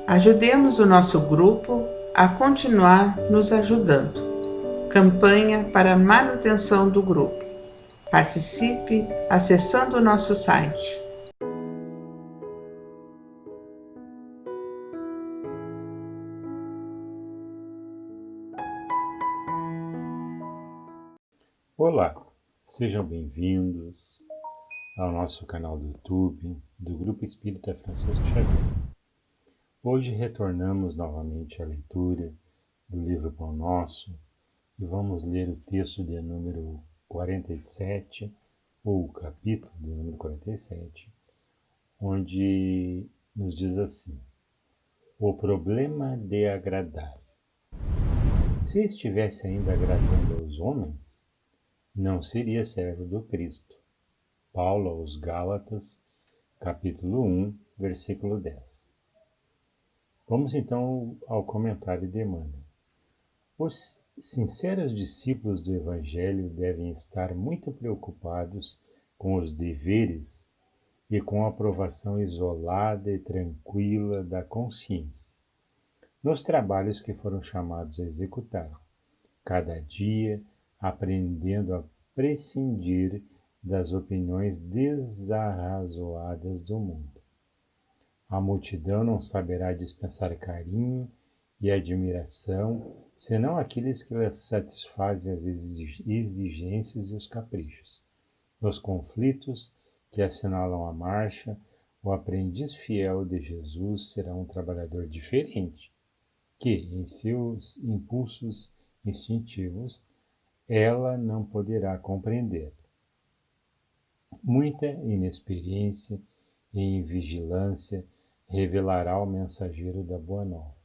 Ajudemos o nosso grupo a continuar nos ajudando. Campanha para a manutenção do grupo. Participe acessando o nosso site. Olá, sejam bem-vindos ao nosso canal do YouTube do Grupo Espírita Francisco Xavier. Hoje retornamos novamente à leitura do livro Pão Nosso e vamos ler o texto de número 47, ou o capítulo de número 47, onde nos diz assim: o problema de agradar. Se estivesse ainda agradando aos homens, não seria servo do Cristo. Paulo aos Gálatas, capítulo 1, versículo 10. Vamos então ao comentário de Emmanuel. Os sinceros discípulos do Evangelho devem estar muito preocupados com os deveres e com a aprovação isolada e tranquila da consciência, nos trabalhos que foram chamados a executar, cada dia aprendendo a prescindir das opiniões desarrazoadas do mundo. A multidão não saberá dispensar carinho e admiração, senão aqueles que lhes satisfazem as exigências e os caprichos. Nos conflitos que assinalam a marcha, o aprendiz fiel de Jesus será um trabalhador diferente, que, em seus impulsos instintivos, ela não poderá compreender. Muita inexperiência e invigilância revelará ao mensageiro da Boa Nova,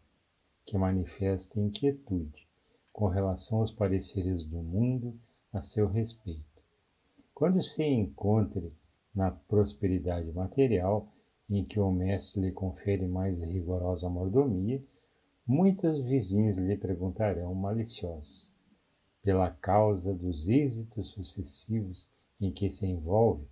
que manifesta inquietude com relação aos pareceres do mundo a seu respeito. Quando se encontre na prosperidade material, em que o mestre lhe confere mais rigorosa mordomia, muitos vizinhos lhe perguntarão maliciosos, pela causa dos êxitos sucessivos em que se envolve,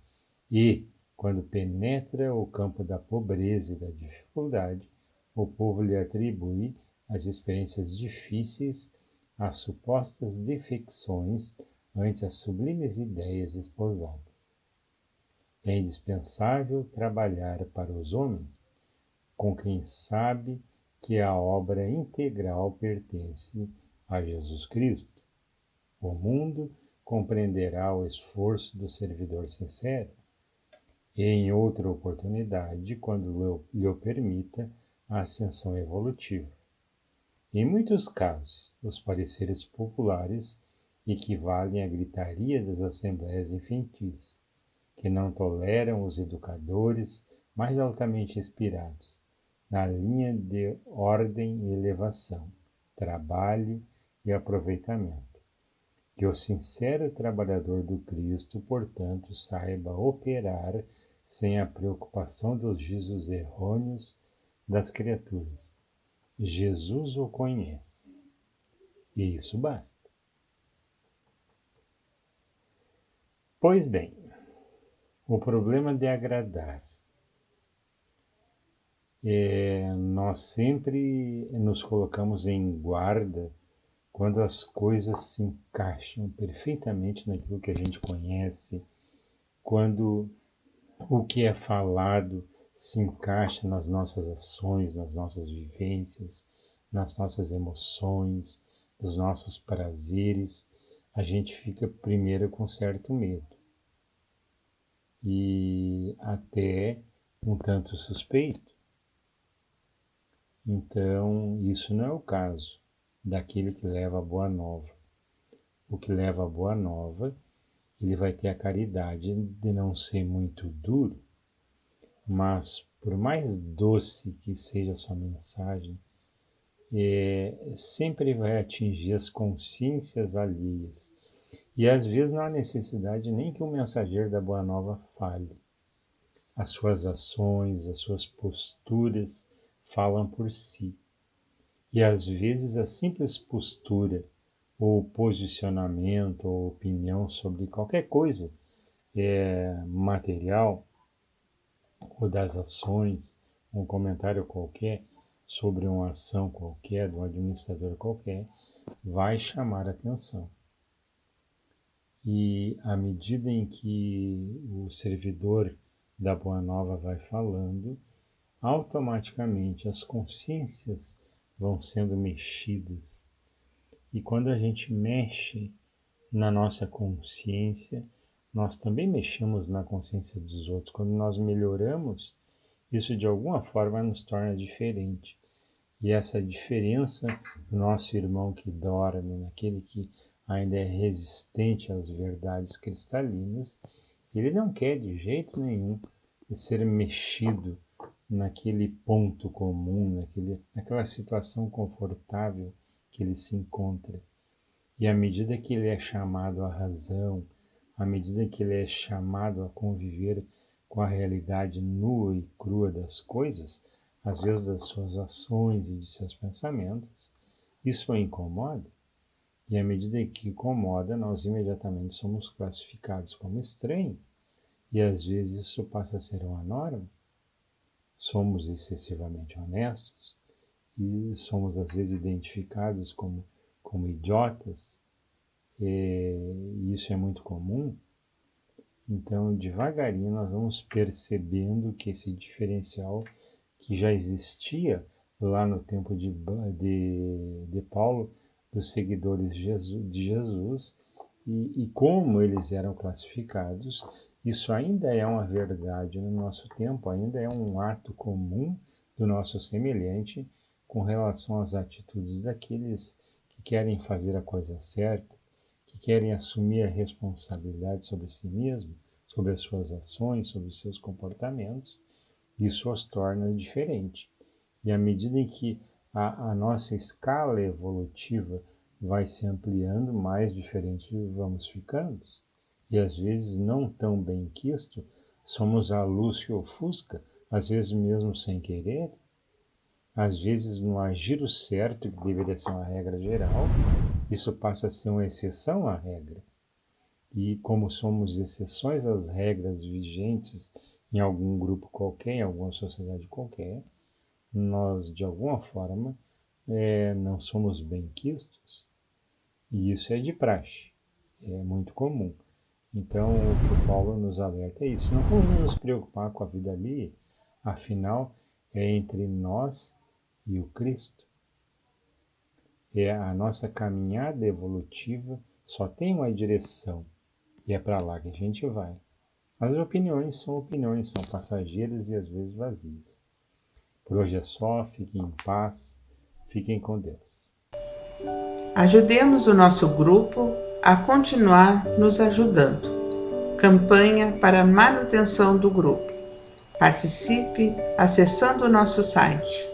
e, quando penetra o campo da pobreza e da dificuldade, o povo lhe atribui as experiências difíceis, as supostas defecções ante as sublimes ideias esposadas. É indispensável trabalhar para os homens com quem sabe que a obra integral pertence a Jesus Cristo. O mundo compreenderá o esforço do servidor sincero e, em outra oportunidade, quando lhe o permita, a ascensão evolutiva. Em muitos casos, os pareceres populares equivalem à gritaria das assembleias infantis, que não toleram os educadores mais altamente inspirados na linha de ordem e elevação, trabalho e aproveitamento. Que o sincero trabalhador do Cristo, portanto, saiba operar sem a preocupação dos juízos errôneos das criaturas. Jesus o conhece, e isso basta. Pois bem, o problema de agradar. Nós sempre nos colocamos em guarda quando as coisas se encaixam perfeitamente naquilo que a gente conhece, quando o que é falado se encaixa nas nossas ações, nas nossas vivências, nas nossas emoções, nos nossos prazeres, a gente fica primeiro com certo medo e até um tanto suspeito. Então, isso não é o caso daquele que leva a boa nova. O que leva a boa nova, ele vai ter a caridade de não ser muito duro, mas por mais doce que seja a sua mensagem, sempre vai atingir as consciências alheias. E às vezes não há necessidade nem que o mensageiro da boa nova fale. As suas ações, as suas posturas falam por si. E às vezes a simples postura, ou posicionamento, ou opinião sobre qualquer coisa material, ou das ações, um comentário qualquer, sobre uma ação qualquer, de um administrador qualquer, vai chamar a atenção. E à medida em que o servidor da Boa Nova vai falando, automaticamente as consciências vão sendo mexidas. E quando a gente mexe na nossa consciência, nós também mexemos na consciência dos outros. Quando nós melhoramos, isso de alguma forma nos torna diferente. E essa diferença do nosso irmão que dorme, naquele que ainda é resistente às verdades cristalinas, ele não quer de jeito nenhum ser mexido naquele ponto comum, naquela situação confortável que ele se encontra. E à medida que ele é chamado à razão, à medida que ele é chamado a conviver com a realidade nua e crua das coisas, às vezes das suas ações e de seus pensamentos, isso o incomoda. E à medida que incomoda, nós imediatamente somos classificados como estranhos. E às vezes isso passa a ser uma norma. Somos excessivamente honestos e somos às vezes identificados como idiotas. E isso é muito comum. Então, devagarinho, nós vamos percebendo que esse diferencial que já existia lá no tempo de Paulo, dos seguidores de Jesus, e como eles eram classificados, isso ainda é uma verdade no nosso tempo, ainda é um ato comum do nosso semelhante com relação às atitudes daqueles que querem fazer a coisa certa, que querem assumir a responsabilidade sobre si mesmo, sobre as suas ações, sobre os seus comportamentos. Isso os torna diferentes. E à medida em que a nossa escala evolutiva vai se ampliando, mais diferentes vamos ficando. E às vezes não tão bem quisto, somos a luz que ofusca, às vezes mesmo sem querer, às vezes no agir o certo, que deveria ser uma regra geral, isso passa a ser uma exceção à regra. E como somos exceções às regras vigentes em algum grupo qualquer, em alguma sociedade qualquer, nós de alguma forma não somos bem-quistos. E isso é de praxe, é muito comum. Então o que Paulo nos alerta é isso. Não vamos nos preocupar com a vida ali, afinal é entre nós e o Cristo. A nossa caminhada evolutiva só tem uma direção, e é para lá que a gente vai. As opiniões, são passageiras e às vezes vazias. Por hoje é só, fiquem em paz, fiquem com Deus. Ajudemos o nosso grupo a continuar nos ajudando. Campanha para manutenção do grupo. Participe acessando o nosso site